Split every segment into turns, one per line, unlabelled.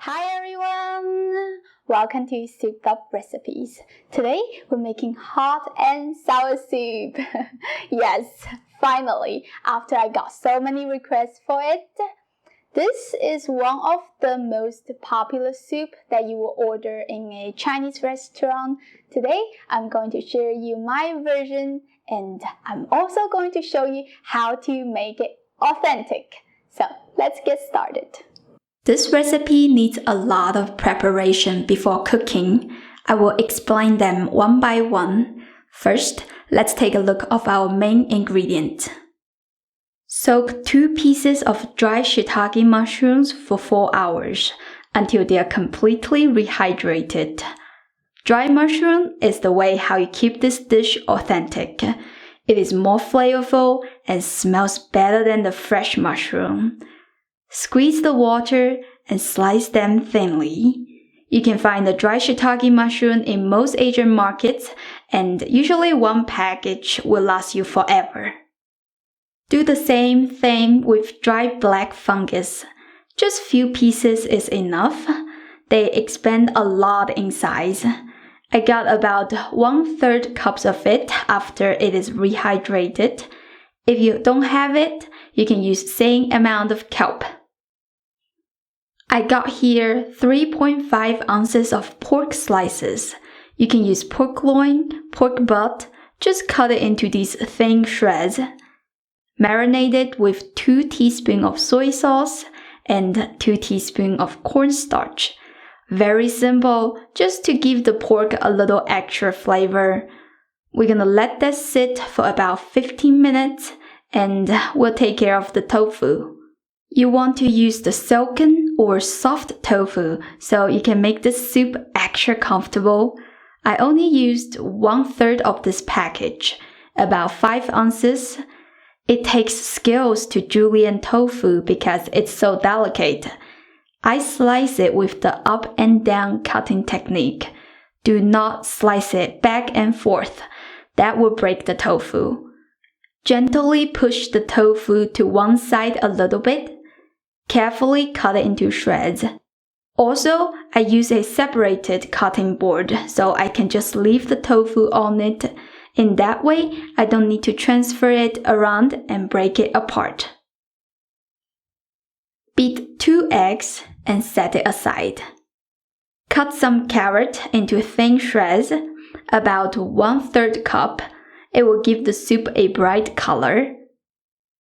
Hi everyone! Welcome to Souped Up Recipes. Today we're making hot and sour soup. Yes, finally, after I got so many requests for it. This is one of the most popular soup that you will order in a Chinese restaurant. Today I'm going to share you my version, and I'm also going to show you how to make it authentic. So let's get started. This recipe needs a lot of preparation before cooking. I will explain them one by one. First, let's take a look at our main ingredient. Soak 2 pieces of dry shitake mushrooms for 4 hours until they are completely rehydrated. Dry mushroom is the way how you keep this dish authentic. It is more flavorful and smells better than the fresh mushroom. Squeeze the water and slice them thinly. You can find the dry shitake mushroom in most Asian markets, and usually one package will last you forever. Do the same thing with dry black fungus. Just few pieces is enough. They expand a lot in size. I got about 1/3 cups of it after it is rehydrated. If you don't have it, you can use same amount of kelp. I got here 3.5 ounces of pork slices. You can use pork loin, pork butt, just cut it into these thin shreds. Marinate it with 2 teaspoons of soy sauce and 2 teaspoons of cornstarch. Very simple, just to give the pork a little extra flavor. We're gonna let that sit for about 15 minutes and we'll take care of the tofu. You want to use the silken or soft tofu so you can make this soup extra comfortable. I only used 1/3 of this package, about 5 ounces. It takes skills to julienne tofu because it's so delicate. I slice it with the up and down cutting technique. Do not slice it back and forth. That will break the tofu. Gently push the tofu to one side a little bit. Carefully cut it into shreds. Also, I use a separated cutting board so I can just leave the tofu on it. In that way, I don't need to transfer it around and break it apart. Beat 2 eggs and set it aside. Cut some carrot into thin shreds, about 1/3 cup. It will give the soup a bright color.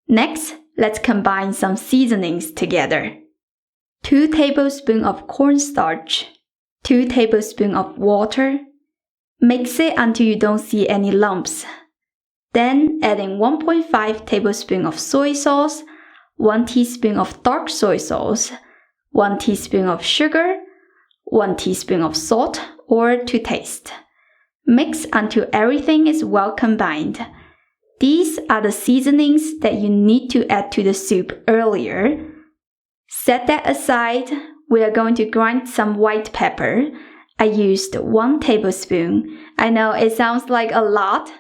Next, let's combine some seasonings together. 2 tablespoons of cornstarch, 2 tablespoons of water. Mix it until you don't see any lumps. Then add in 1.5 tablespoons of soy sauce, 1 teaspoon of dark soy sauce, 1 teaspoon of sugar, 1 teaspoon of salt or to taste. Mix until everything is well combined. These are the seasonings that you need to add to the soup earlier. Set that aside. We are going to grind some white pepper. I used 1 tablespoon. I know it sounds like a lot.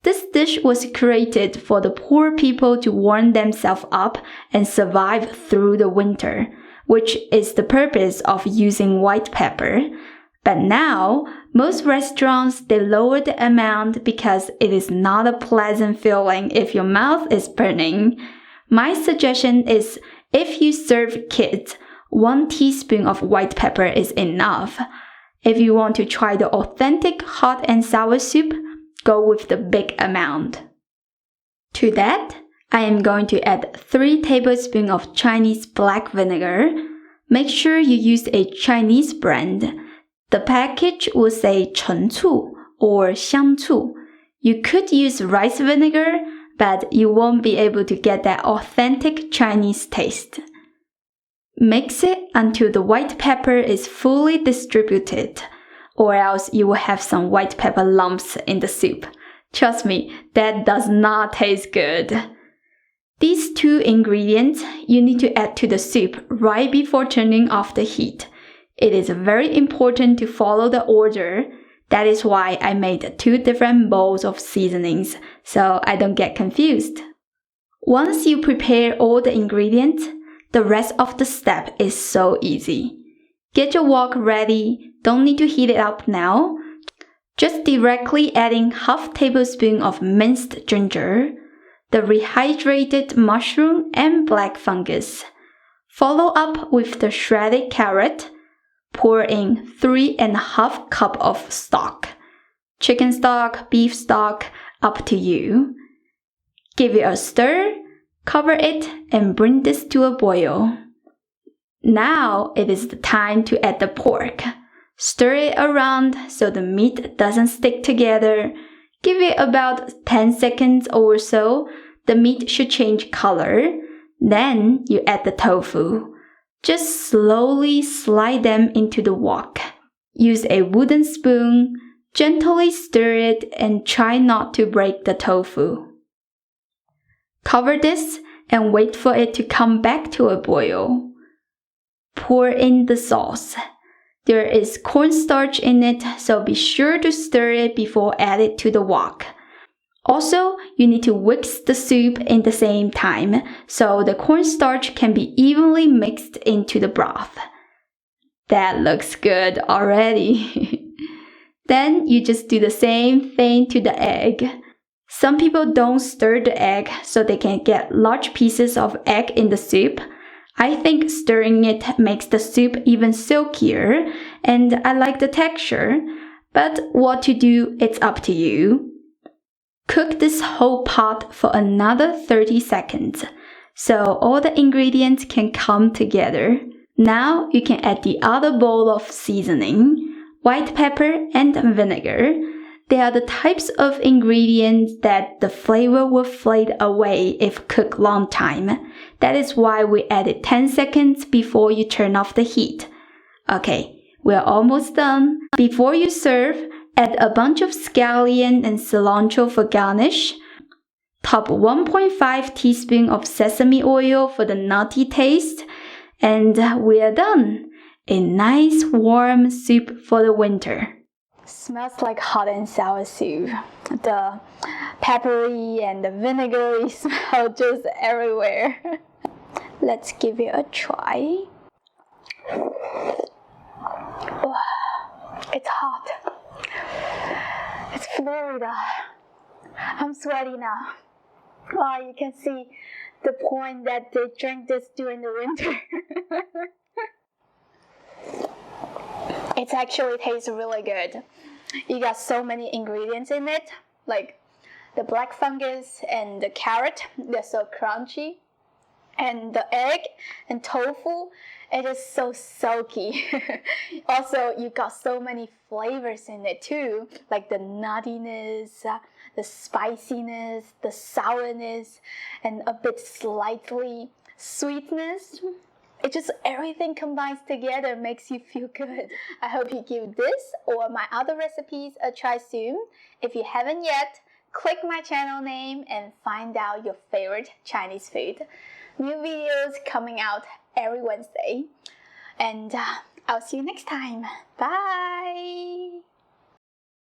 This dish was created for the poor people to warm themselves up and survive through the winter, which is the purpose of using white pepper. But now, most restaurants, they lower the amount because it is not a pleasant feeling if your mouth is burning. My suggestion is if you serve kids, 1 teaspoon of white pepper is enough. If you want to try the authentic hot and sour soup, go with the big amount. To that, I am going to add 3 tablespoons of Chinese black vinegar. Make sure you use a Chinese brand. The package will say 陈醋 or 香醋. You could use rice vinegar, but you won't be able to get that authentic Chinese taste. Mix it until the white pepper is fully distributed, or else you will have some white pepper lumps in the soup. Trust me, that does not taste good. These 2 ingredients you need to add to the soup right before turning off the heat. It is very important to follow the order. That is why I made 2 different bowls of seasonings, so I don't get confused. Once you prepare all the ingredients, the rest of the step is so easy. Get your wok ready. Don't need to heat it up now. Just directly adding half tablespoon of minced ginger, the rehydrated mushroom and black fungus. Follow up with the shredded carrot. Pour in 3½ cup of stock. Chicken stock, beef stock, up to you. Give it a stir, cover it, and bring this to a boil. Now it is the time to add the pork. Stir it around so the meat doesn't stick together. Give it about 10 seconds or so. The meat should change color. Then you add the tofu. Just slowly slide them into the wok. Use a wooden spoon. Gently stir it and try not to break the tofu. Cover this and wait for it to come back to a boil. Pour in the sauce. There is cornstarch in it, so be sure to stir it before add it to the wok. Also, you need to whisk the soup in the same time, so the cornstarch can be evenly mixed into the broth. That looks good already. Then you just do the same thing to the egg. Some people don't stir the egg so they can get large pieces of egg in the soup. I think stirring it makes the soup even silkier, and I like the texture. But what to do, it's up to you. Cook this whole pot for another 30 seconds, so all the ingredients can come together. Now you can add the other bowl of seasoning, white pepper and vinegar. They are the types of ingredients that the flavor will fade away if cooked long time. That is why we added 10 seconds before you turn off the heat. Okay, we're almost done. Before you serve, add a bunch of scallion and cilantro for garnish. Top 1.5 teaspoon of sesame oil for the nutty taste. And we're done. A nice warm soup for the winter. Smells like hot and sour soup. The peppery and the vinegary smell just everywhere. Let's give it a try. Oh, it's hot. It's Florida. I'm sweaty now. Oh, you can see the point that they drink this during the winter. It actually tastes really good. You got so many ingredients in it, like the black fungus and the carrot. They're so crunchy. And the egg and tofu, it is so silky. Also, you got so many flavors in it too, like the nuttiness, the spiciness, the sourness, and a bit slightly sweetness. It just everything combines together makes you feel good. I hope you give this or my other recipes a try soon. If you haven't yet, click my channel name and find out your favorite Chinese food. New videos coming out every Wednesday. And I'll see you next time. Bye!